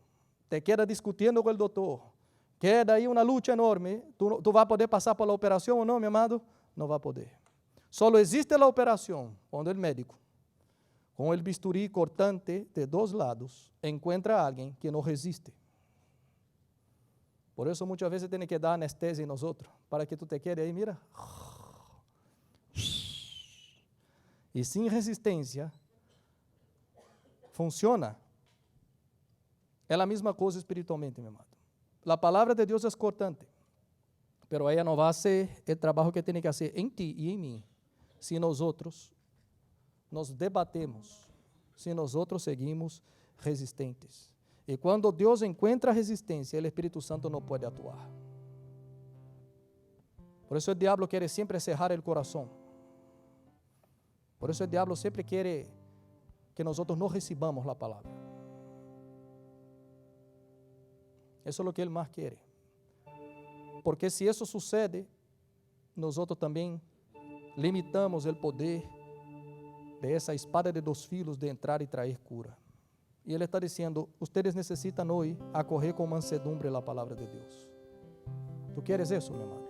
te queda discutindo com o doutor, Queda aí uma luta enorme. Tu vai poder passar pela operação ou não, meu amado? Não vai poder. Só existe a operação quando o médico, com o bisturi cortante de dois lados, encontra alguém que não resiste. Por isso muitas vezes tem que dar anestesia em nós outros, para que tu te quede aí, mira. E sem resistência, funciona. É a mesma coisa espiritualmente, meu amado. A palavra de Deus é cortante, pero ela não vai fazer o trabalho que tem que fazer em ti e em mim, se nós outros nos debatemos, se nós outros seguimos resistentes. E quando Deus encontra resistência, o Espírito Santo não pode atuar. Por isso o diabo quer sempre cerrar o coração. Por isso o diabo sempre quer que nós outros não recebamos a palavra. Isso é o que ele mais quer. Porque se isso sucede, nós outros também limitamos o poder de essa espada de dois filos de entrar e trazer cura. E ele está dizendo, vocês necessitam hoje acorrer com mansedumbre a palavra de Deus. ¿Tu quieres isso, meu amado?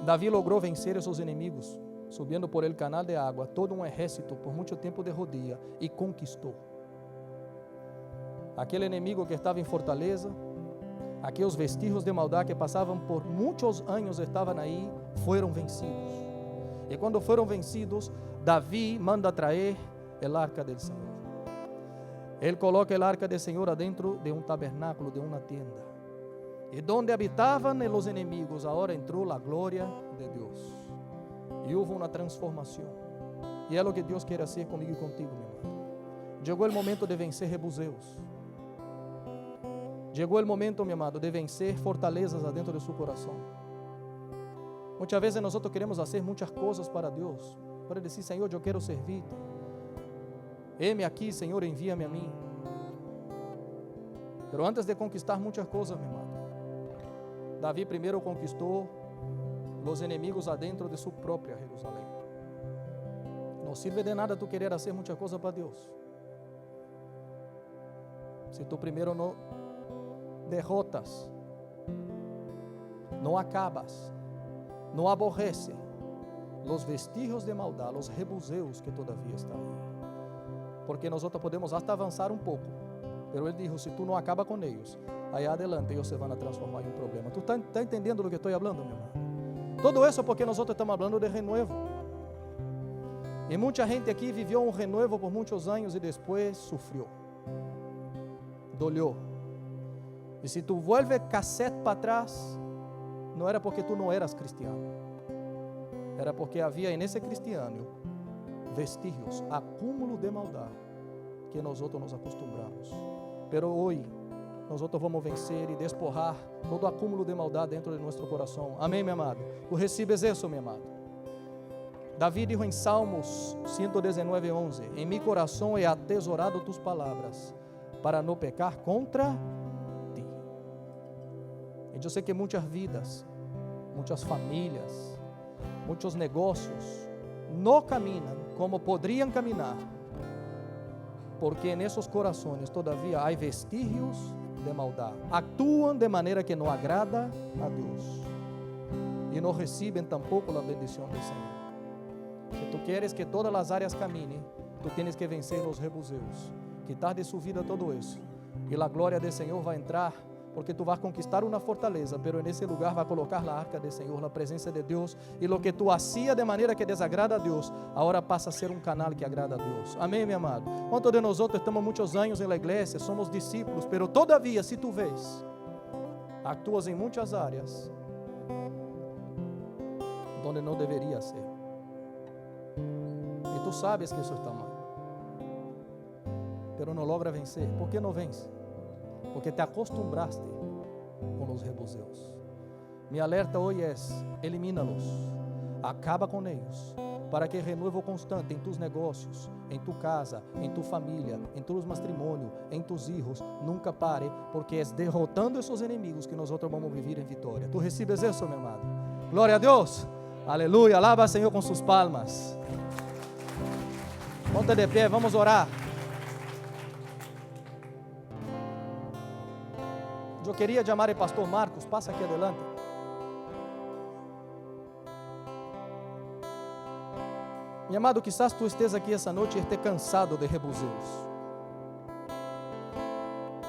Davi logrou vencer os seus inimigos, subindo por el canal de água, todo um exército por muito tempo de rodilha, e conquistou. Aquele inimigo que estava em fortaleza, aqueles vestígios de maldade que passavam por muitos anos estavam aí, foram vencidos. E quando foram vencidos, Davi manda trazer el arca del Senhor. Ele coloca el arca del Senhor dentro de um tabernáculo, de uma tenda. E donde habitavam os inimigos, agora entrou a glória de Deus. E houve uma transformação. E é o que Deus quer fazer comigo e contigo, meu irmão. Chegou o momento de vencer rebuseus. Chegou o momento, meu amado, de vencer fortalezas dentro de seu coração. Muitas vezes nós queremos fazer muitas coisas para Deus. Para dizer, Senhor, eu quero servir-te. Heme aqui, Senhor, envia-me a mim. Pero antes de conquistar muitas coisas, meu amado, Davi primeiro conquistou os inimigos adentro de sua própria Jerusalém. Não sirve de nada tu querer fazer muitas coisas para Deus, se tu primeiro não derrotas, não acabas, não aborrece os vestígios de maldade, os rebuseus que todavia estão aí. Porque nós podemos até avançar um pouco, pero ele dijo, se tu não acaba com eles, aí adelante eles se vão transformar em um problema. Tu está entendendo do que estou falando, meu irmão? Todo isso porque nós estamos falando de renuevo. E muita gente aqui viveu um renuevo por muitos anos e depois sofreu, dolhou. E se tu vuelve cassete para trás, não era porque tu não eras cristiano, era porque havia nesse cristiano vestígios, acúmulo de maldade, que nós outros nos acostumamos. Pero hoje, nós outros vamos vencer e despojar todo acúmulo de maldade dentro de nosso coração. Amém, meu amado? Tu recebes isso, meu amado? Davi dijo em Salmos 119:11: em mi coração é atesorado tus palavras, para não pecar contra ti. E eu sei que muitas vidas, muitas famílias, muitos negócios não caminham como poderiam caminhar, porque nesses corações todavia há vestígios de maldade, actuam de maneira que não agrada a Deus e não recebem tampouco a bendição do Senhor. Se tu queres que todas as áreas caminhem, tu tens que vencer os rebuseus, quitar de sua vida todo isso, e a glória do Senhor vai entrar, porque tu vas conquistar uma fortaleza, pero nesse lugar vai colocar a arca do Senhor, a presença de Deus, e lo que tu hacía de maneira que desagrada a Deus, agora passa a ser um canal que agrada a Deus. Amém, meu amado? Quantos de nós outros estamos muitos anos na igreja, somos discípulos, pero todavia, se tu vês, actuas em muitas áreas onde não deveria ser, e tu sabes que isso está mal, pero não logra vencer. Por que não vence? Porque te acostumbraste com os rebuseus. Mi alerta hoje é: elimina-los, acaba com eles, para que renuevo constante em tus negócios, em tu casa, em tu família, em tus matrimônios, em tus filhos, nunca pare, porque é derrotando esses inimigos que nós outros vamos viver em vitória. Tu recebes isso, meu amado? Glória a Deus, aleluia, alaba ao Senhor com suas palmas. Ponte de pé, vamos orar. Eu queria chamar o pastor Marcos, passa aqui adelante. Meu amado, quizás tu estés aqui essa noite e esteja cansado de rebuzeus.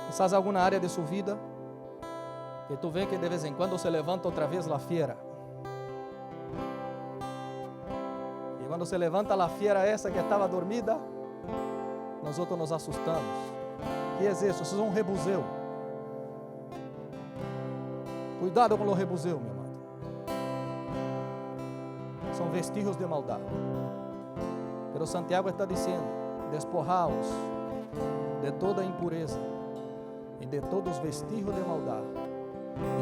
Quizás alguma área de sua vida que tu vê que de vez em quando se levanta outra vez a fiera. E quando se levanta a fiera essa que estava dormida, nós outros nos assustamos. O que é isso? Isso é um rebuzeu. Cuidado com o rebuzeu, meu amado. São vestígios de maldade. Pero Santiago está dizendo: despojaos de toda impureza e de todos os vestígios de maldade,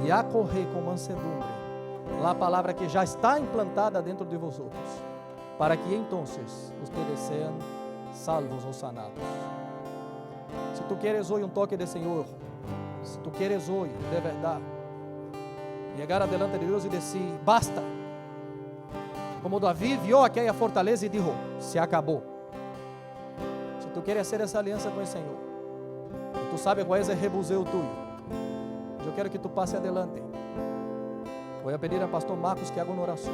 e a correr com mansedumbre a palavra que já está implantada dentro de vosotros, para que entonces ustedes sean salvos ou sanados. Se tu queres hoje um toque de Senhor, se tu queres hoje de verdade chegar adelante de Deus e dizer: basta. Como Davi viu aquela fortaleza e disse: se acabou. Se tu queres fazer essa aliança com o Senhor, e tu sabes qual é o rebuzeu tuyo, eu quero que tu passe adelante. Vou pedir ao pastor Marcos que haga uma oração.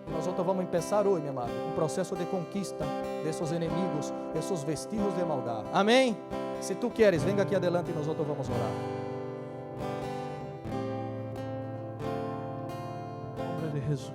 E nós outros vamos começar hoje, meu amado, um processo de conquista desses inimigos, esses vestígios de maldade. Amém? Se tu queres, venga aqui adelante e nós outros vamos orar. Em nome de Jesus.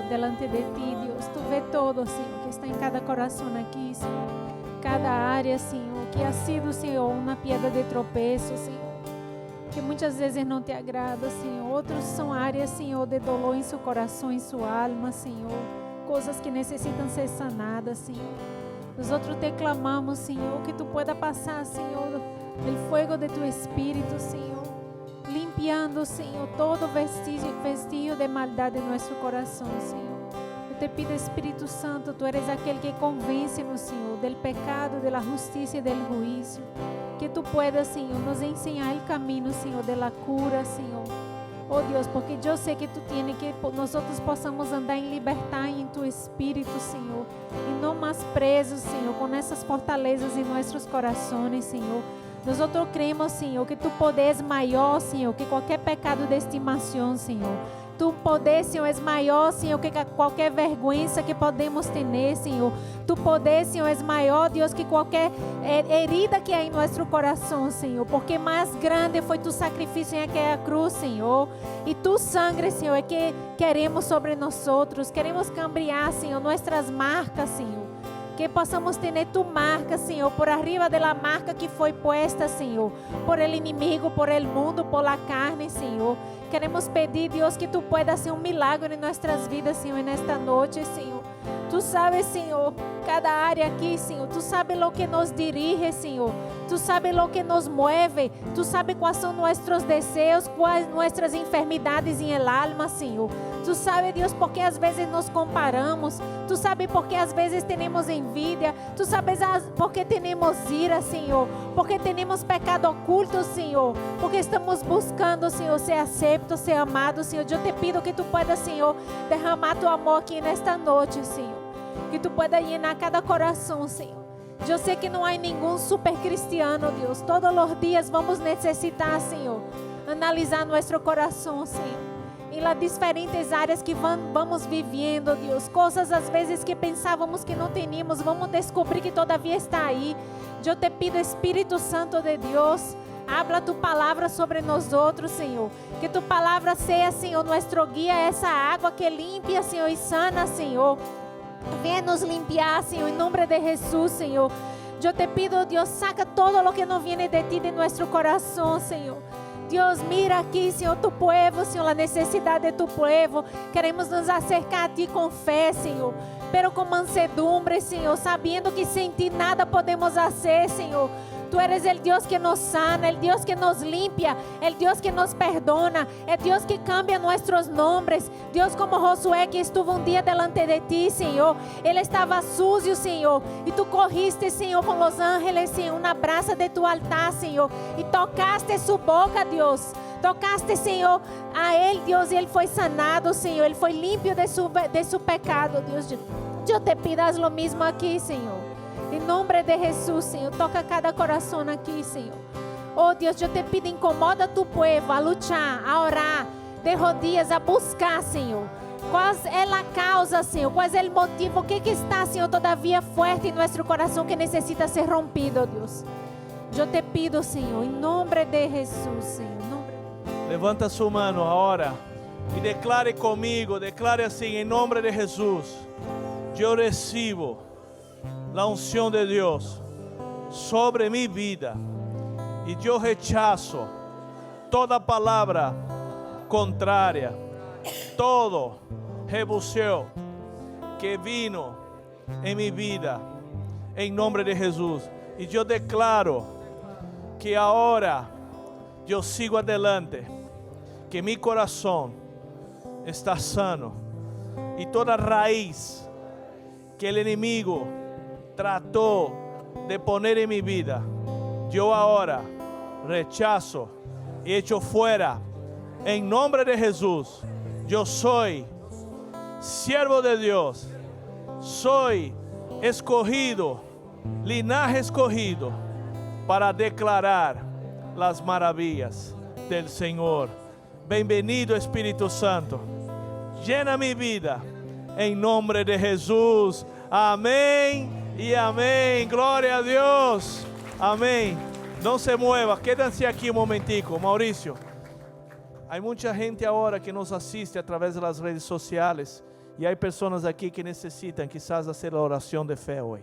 Delante de ti, Deus, tu vê todo, Senhor, que está em cada coração aqui, Senhor, cada área, Senhor, que ha sido, Senhor, uma piedra de tropeço, Senhor, que muitas vezes não te agrada, Senhor. Outros são áreas, Senhor, de dolor em seu coração, em sua alma, Senhor, coisas que necessitam ser sanadas, Senhor. Nós outros te clamamos, Senhor, que tu pueda passar, Senhor, o fogo de tu Espírito, Senhor, limpiando, Senhor, todo vestígio de maldade em nosso coração, Senhor. Eu te pido, Espírito Santo, tu eres aquele que convence-nos, Senhor, del pecado, de la justiça e del juízo. Que tu puedas, Senhor, nos ensinar o caminho, Senhor, de la cura, Senhor. Oh Deus, porque eu sei que tu tienes que nós outros possamos andar em liberdade em tu Espírito, Senhor, e não mais presos, Senhor, com essas fortalezas em nossos corações, Senhor. Nós outros cremos, Senhor, que tu poder é maior, Senhor, que qualquer pecado de estimação, Senhor. Tu poder, Senhor, é maior, Senhor, que qualquer vergonha que podemos ter, Senhor. Tu poder, Senhor, é maior, Deus, que qualquer herida que há em nosso coração, Senhor. Porque mais grande foi tu sacrifício em aquela cruz, Senhor. E tu sangue, Senhor, é que queremos sobre nós outros. Queremos cambiar, Senhor, nossas marcas, Senhor. Que possamos ter tu marca, Senhor, por arriba da marca que foi puesta, Senhor, por el inimigo, por el mundo, por la carne, Senhor. Queremos pedir, Deus, que tu puedas hacer um milagre em nossas vidas, Senhor, nesta noite, Senhor. Tu sabes, Senhor, cada área aqui, Senhor. Tu sabes o que nos dirige, Senhor. Tu sabes o que nos mueve. Tu sabes quais são nossos desejos, quais nossas enfermidades em el alma, Senhor. Tu sabes, Deus, porque às vezes nos comparamos. Tu sabes porque às vezes temos envidia. Tu sabes porque temos ira, Senhor. Porque temos pecado oculto, Senhor. Porque estamos buscando, Senhor, ser aceito, ser amado, Senhor. Eu te pido que tu puedas, Senhor, derramar tu amor aqui nesta noite, Senhor. Que tu puedas llenar cada coração, Senhor. Eu sei que não há nenhum super cristiano, Deus. Todos os dias vamos necessitar, Senhor, analisar nosso coração, Senhor. Em las diferentes áreas que vamos vivendo, Deus. Coisas às vezes que pensávamos que não teníamos, vamos descobrir que todavia está aí. Eu te pido, Espírito Santo de Deus, habla tu palavra sobre nós outros, Senhor. Que tu palavra seja, Senhor, nosso guia, essa água que limpia, Senhor, e sana, Senhor. Venha nos limpiar, Senhor, em nome de Jesus, Senhor. Eu te pido, Deus, saca todo o que não viene de ti de nosso coração, Senhor. Deus, mira aqui, Senhor, tu povo, Senhor, a necessidade de tu povo. Queremos nos acercar a ti com fé, Senhor, pero com mansedumbre, Senhor, sabendo que sem ti nada podemos fazer, Senhor. Tu eres el Dios que nos sana, el Dios que nos limpia, el Dios que nos perdona, el Dios que cambia nuestros nombres. Dios, como Josué que estuvo un día delante de ti, Señor. Él estaba sucio, Señor, y tú cogiste, Señor, con los ángeles, Señor, una brasa de tu altar, Señor, y tocaste su boca, Dios. Tocaste, Senhor, a Ele, Deus, e Ele foi sanado, Senhor. Ele foi limpo de su pecado, Deus. Eu te pidas lo mismo aqui, Senhor. Em nome de Jesus, Senhor, toca cada coração aqui, Senhor. Oh, Deus, eu te pido, incomoda tu povo a lutar, a orar, de rodillas, a buscar, Senhor. Qual é a causa, Senhor? Qual é o motivo? O que está, Senhor, todavia forte em nosso coração que necessita ser rompido, Deus? Eu te pido, Senhor, em nome de Jesus, Senhor. Levanta su mano ahora y declare conmigo, declare así en nombre de Jesús. Yo recibo la unción de Dios sobre mi vida y yo rechazo toda palabra contraria, todo rebuseo que vino en mi vida en nombre de Jesús. Y yo declaro que ahora yo sigo adelante, que mi corazón está sano y toda raíz que el enemigo trató de poner en mi vida, yo ahora rechazo y echo fuera en nombre de Jesús. Yo soy siervo de Dios, soy escogido, linaje escogido para declarar las maravillas del Señor. Bienvenido, Espíritu Santo. Llena mi vida en nombre de Jesús. Amén y amén. Gloria a Dios. Amén. No se mueva. Quédense aquí un momentico. Mauricio, hay mucha gente ahora que nos asiste a través de las redes sociales y hay personas aquí que necesitan quizás hacer la oración de fe hoy.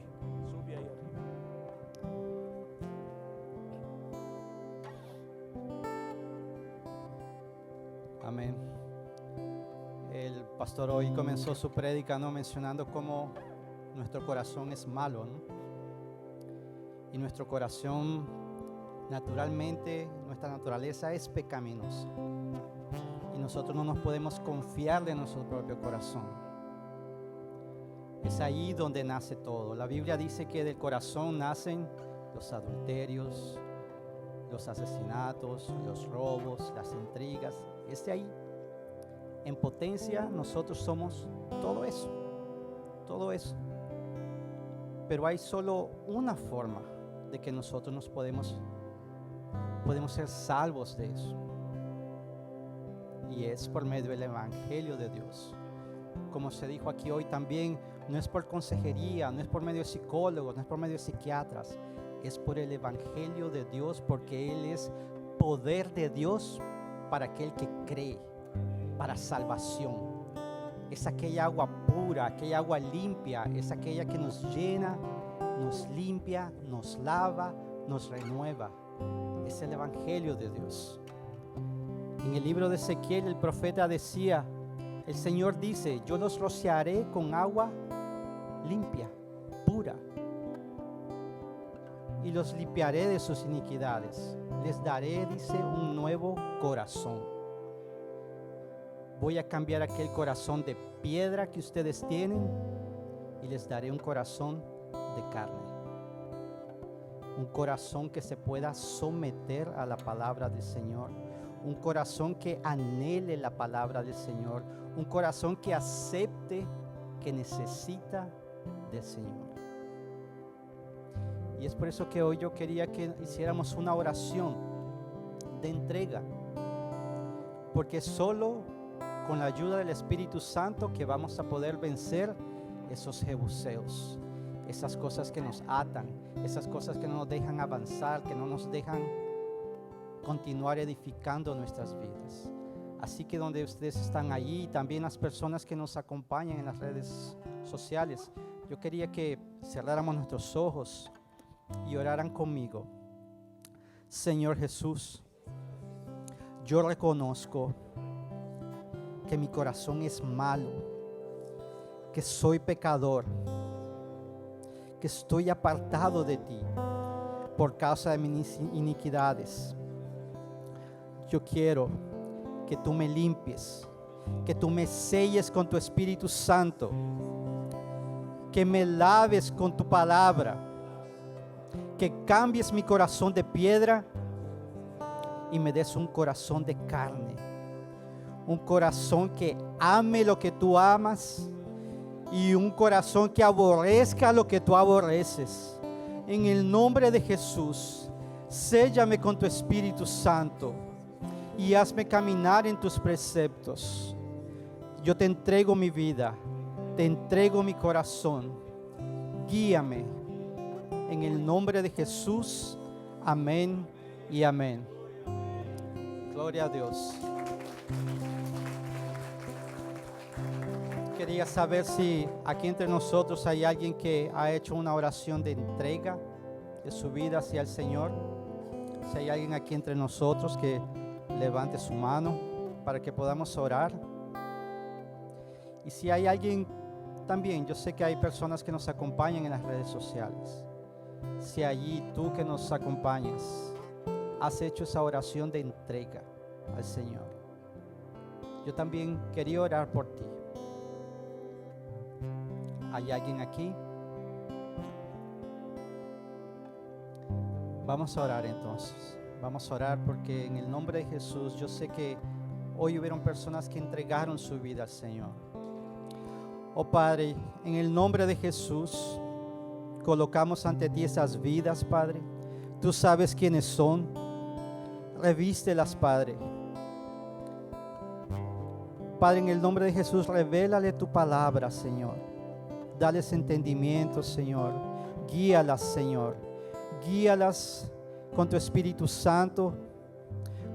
Amén. El pastor hoy comenzó su prédica, ¿no?, mencionando cómo nuestro corazón es malo, ¿no? Y nuestro corazón, naturalmente, nuestra naturaleza es pecaminosa. Y nosotros no nos podemos confiar de nuestro propio corazón. Es ahí donde nace todo. La Biblia dice que del corazón nacen los adulterios, los asesinatos, los robos, las intrigas. Es de ahí. En potencia nosotros somos todo eso. Todo eso. Pero hay solo una forma de que nosotros nos podemos ser salvos de eso. Y es por medio del Evangelio de Dios. Como se dijo aquí hoy también, no es por consejería, no es por medio de psicólogos, no es por medio de psiquiatras. Es por el Evangelio de Dios, porque Él es poder de Dios para aquel que cree, para salvación. es aquella agua pura, aquella agua limpia, es aquella que nos llena, nos limpia, nos lava, nos renueva. Es el Evangelio de Dios. En el libro de Ezequiel el profeta decía, el Señor dice, yo los rociaré con agua limpia, pura, y los limpiaré de sus iniquidades. Les daré, dice, un nuevo corazón. Voy a cambiar aquel corazón de piedra que ustedes tienen y les daré un corazón de carne. Un corazón que se pueda someter a la palabra del Señor. Un corazón que anhele la palabra del Señor. Un corazón que acepte que necesita del Señor. Y es por eso que hoy yo quería que hiciéramos una oración de entrega. Porque solo con la ayuda del Espíritu Santo que vamos a poder vencer esos jebuseos, esas cosas que nos atan, esas cosas que no nos dejan avanzar, que no nos dejan continuar edificando nuestras vidas. Así que donde ustedes están allí, también las personas que nos acompañan en las redes sociales, yo quería que cerráramos nuestros ojos y oraran conmigo. Señor Jesús, yo reconozco que mi corazón es malo, que soy pecador, que estoy apartado de ti por causa de mis iniquidades. Yo quiero que tú me limpies, que tú me selles con tu Espíritu Santo, que me laves con tu palabra, que cambies mi corazón de piedra y me des un corazón de carne, un corazón que ame lo que tú amas y un corazón que aborrezca lo que tú aborreces. En el nombre de Jesús, séllame con tu Espíritu Santo y hazme caminar en tus preceptos. Yo te entrego mi vida, te entrego mi corazón. Guíame. En el nombre de Jesús, amén y amén. Gloria a Dios. Quería saber si aquí entre nosotros hay alguien que ha hecho una oración de entrega de su vida hacia el Señor. Si hay alguien aquí entre nosotros que levante su mano para que podamos orar. Y si hay alguien también, yo sé que hay personas que nos acompañan en las redes sociales. Si allí tú que nos acompañas has hecho esa oración de entrega al Señor, yo también quería orar por ti. ¿Hay alguien aquí? Vamos a orar entonces. Vamos a orar porque en el nombre de Jesús yo sé que hoy hubieron personas que entregaron su vida al Señor. Oh Padre, en el nombre de Jesús colocamos ante ti esas vidas, Padre. Tú sabes quiénes son. Revístelas, Padre. Padre, en el nombre de Jesús, revélale tu palabra, Señor. Dales entendimiento, Señor. Guíalas, Señor. Guíalas con tu Espíritu Santo.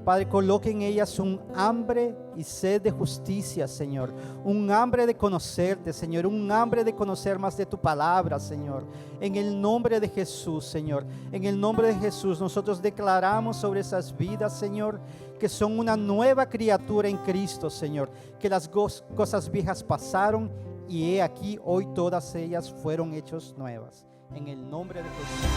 Padre, coloque en ellas un hambre y sed de justicia, Señor. Un hambre de conocerte, Señor. Un hambre de conocer más de tu palabra, Señor. En el nombre de Jesús, Señor. En el nombre de Jesús, nosotros declaramos sobre esas vidas, Señor, que son una nueva criatura en Cristo, Señor. Que las cosas viejas pasaron y he aquí, hoy todas ellas fueron hechas nuevas. En el nombre de Jesús.